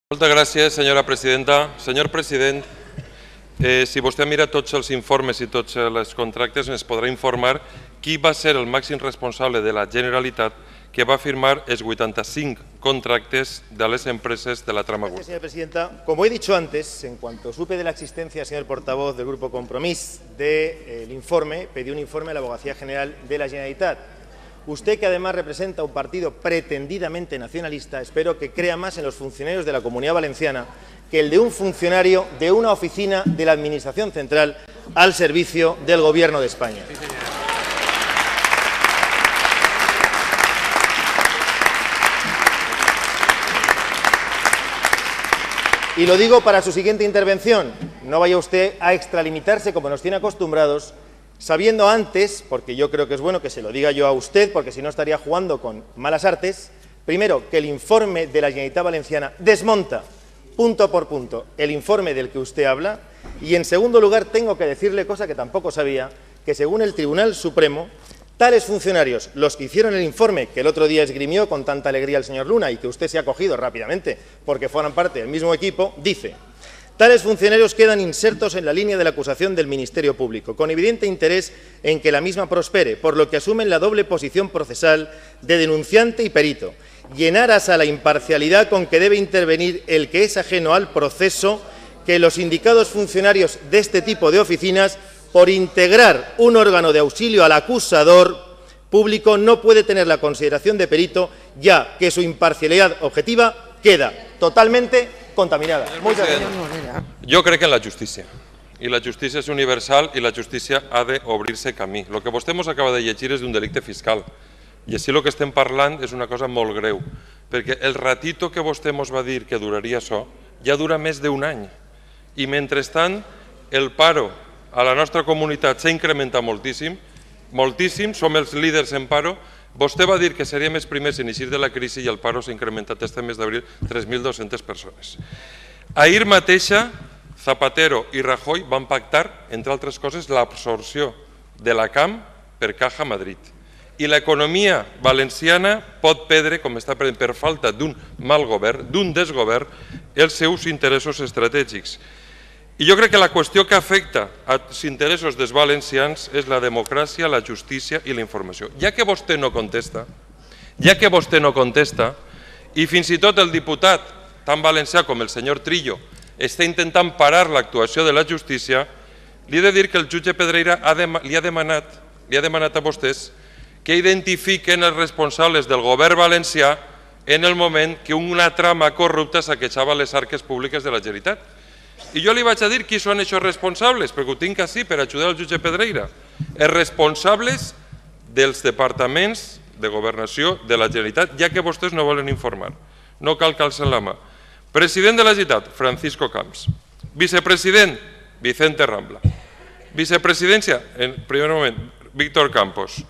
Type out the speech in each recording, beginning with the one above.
Moltes gràcies, senyora presidenta. Senyor president, si vostè mira tots els informes i tots els contractes, ens podrà informar qui va ser el màxim responsable de la Generalitat que va firmar els 85 contractes de les empreses de la trama Gürtel. Gracias, señora presidenta. Como he dicho antes, en cuanto supe de la existencia, señor portavoz del Grupo Compromís, del informe, pedí un informe a la Abogacía General de la Generalitat. Usted, que además representa un partido pretendidamente nacionalista, espero que crea más en los funcionarios de la Comunidad Valenciana que el de un funcionario de una oficina de la Administración Central al servicio del Gobierno de España. Y lo digo para su siguiente intervención. No vaya usted a extralimitarse como nos tiene acostumbrados, sabiendo antes, porque yo creo que es bueno que se lo diga yo a usted, porque si no estaría jugando con malas artes, primero, que el informe de la Generalitat Valenciana desmonta, punto por punto, el informe del que usted habla, y en segundo lugar tengo que decirle, cosa que tampoco sabía, que según el Tribunal Supremo, tales funcionarios, los que hicieron el informe que el otro día esgrimió con tanta alegría el señor Luna y que usted se ha cogido rápidamente porque forman parte del mismo equipo, dice: tales funcionarios quedan insertos en la línea de la acusación del Ministerio Público, con evidente interés en que la misma prospere, por lo que asumen la doble posición procesal de denunciante y perito, y en aras a la imparcialidad con que debe intervenir el que es ajeno al proceso, que los indicados funcionarios de este tipo de oficinas, por integrar un órgano de auxilio al acusador público, no puede tener la consideración de perito, ya que su imparcialidad objetiva queda totalmente contaminada. Muchas gracias. Jo crec en la justícia, i la justícia és universal i la justícia ha d'obrir-se camí. El que vostè ens acaba de llegir és d'un delicte fiscal, i així el que estem parlant és una cosa molt greu, perquè el ratito que vostè ens va dir que duraria això ja dura més d'un any, i mentrestant el paro a la nostra comunitat s'ha incrementat moltíssim, moltíssim, som els líders en paro. Vostè va dir que seríem els primers en eixir de la crisi i el paro s'ha incrementat este mes d'abril 3.200 persones. Ahir mateixa Zapatero i Rajoy van pactar, entre altres coses, l'absorció de la CAM per Caja Madrid. I l'economia valenciana pot perdre, com està perdent per falta d'un mal govern, d'un desgovern, els seus interessos estratègics. I jo crec que la qüestió que afecta als interessos dels valencians és la democràcia, la justícia i la informació. Ja que vostè no contesta, i fins i tot el diputat tan valencià com el senyor Trillo està intentant parar l'actuació de la justícia, li he de dir que el jutge Pedreira li ha demanat a vostès que identifiquen els responsables del govern valencià en el moment que una trama corrupta saquejava les arques públiques de la Generalitat. I jo li vaig a dir qui són aquests responsables, perquè ho tinc així per ajudar el jutge Pedreira. Els responsables dels departaments de governació de la Generalitat, ja que vostès no volen informar. No cal que alcen la mà. President de la Generalitat, Francisco Camps. Vicepresident, Vicente Rambla. Vicepresidència, en primer moment, Víctor Campos.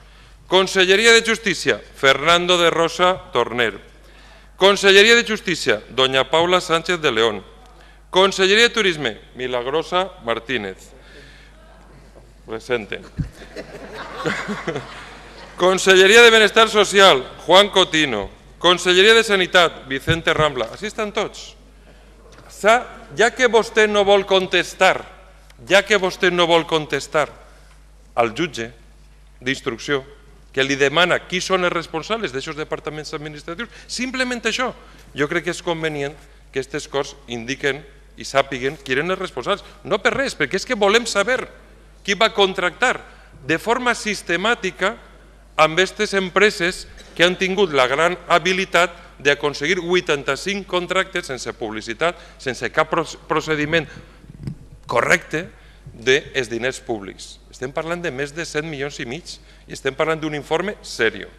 Conselleria de Justícia, Fernando de Rosa Torner. Conselleria de Justícia, doña Paula Sánchez de León. Conselleria de Turisme, Milagrosa Martínez. Presente. Conselleria de Benestar Social, Juan Cotino. Conselleria de Sanitat, Vicente Rambla. Així estan tots. Ja que vostè no vol contestar, al jutge d'instrucció que li demana qui són els responsables d'aquests departaments administratius, simplement això, jo crec que és convenient que aquestes coses indiquen i sàpiguen qui eren els responsables. No per res, perquè és que volem saber qui va contractar de forma sistemàtica amb aquestes empreses que han tingut la gran habilitat d'aconseguir 85 contractes sense publicitat, sense cap procediment correcte dels diners públics. Estem parlant de més de 7,5 milions i estem parlant d'un informe seriós.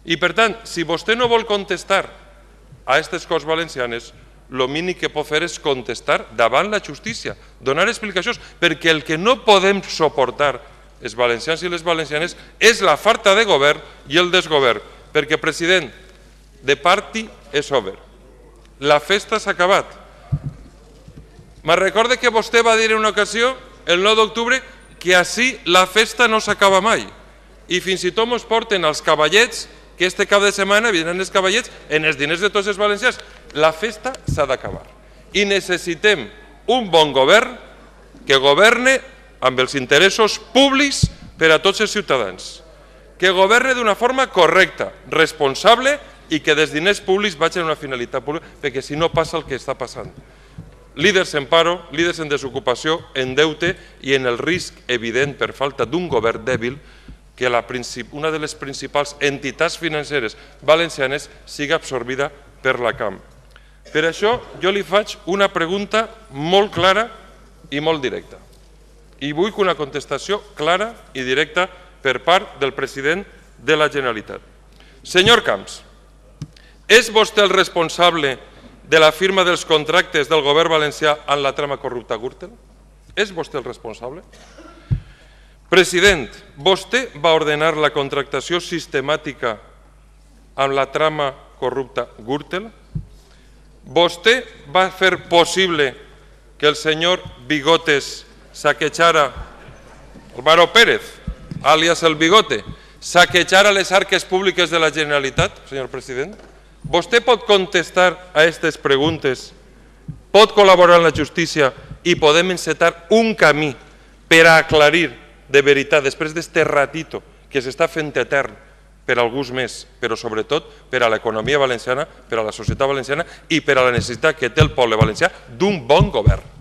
I per tant, si vostè no vol contestar a aquestes coses valencianes, el mínim que pot fer és contestar davant la justícia, donar explicacions, perquè el que no podem suportar els valencians i les valencianes és la falta de govern i el desgovern, perquè, president, the party is over. La festa s'ha acabat. Me'n recordo que vostè va dir en una ocasió, el 9 d'octubre, que així la festa no s'acaba mai. I fins i tot ens porten els cavallets, que este cap de setmana vindran els cavallets en els diners de tots els valencians. La festa s'ha d'acabar. I necessitem un bon govern que governe amb els interessos públics per a tots els ciutadans, que governe d'una forma correcta, responsable i que dels diners públics vagin a una finalitat pública, perquè si no passa el que està passant. Líders en paro, líders en desocupació, en deute i en el risc evident per falta d'un govern dèbil que una de les principals entitats financeres valencianes sigui absorbida per la CAM. Per això jo li faig una pregunta molt clara i molt directa. I vull una contestació clara i directa per part del president de la Generalitat. Senyor Camps, és vostè el responsable de la firma dels contractes del govern valencià en la trama corrupta Gürtel? És vostè el responsable? President, vostè va ordenar la contractació sistemàtica amb la trama corrupta Gürtel? Vostè va fer possible que el senyor Bigotes saquejara, Álvaro Pérez, àlies el Bigote, saquejara les arques públiques de la Generalitat, senyor president? Vostè pot contestar a aquestes preguntes, pot col·laborar en la justícia i podem encetar un camí per a aclarir de veritat, després d'este ratito que s'està fent etern per a alguns més, però sobretot per a l'economia valenciana, per a la societat valenciana i per a la necessitat que té el poble valencià d'un bon govern.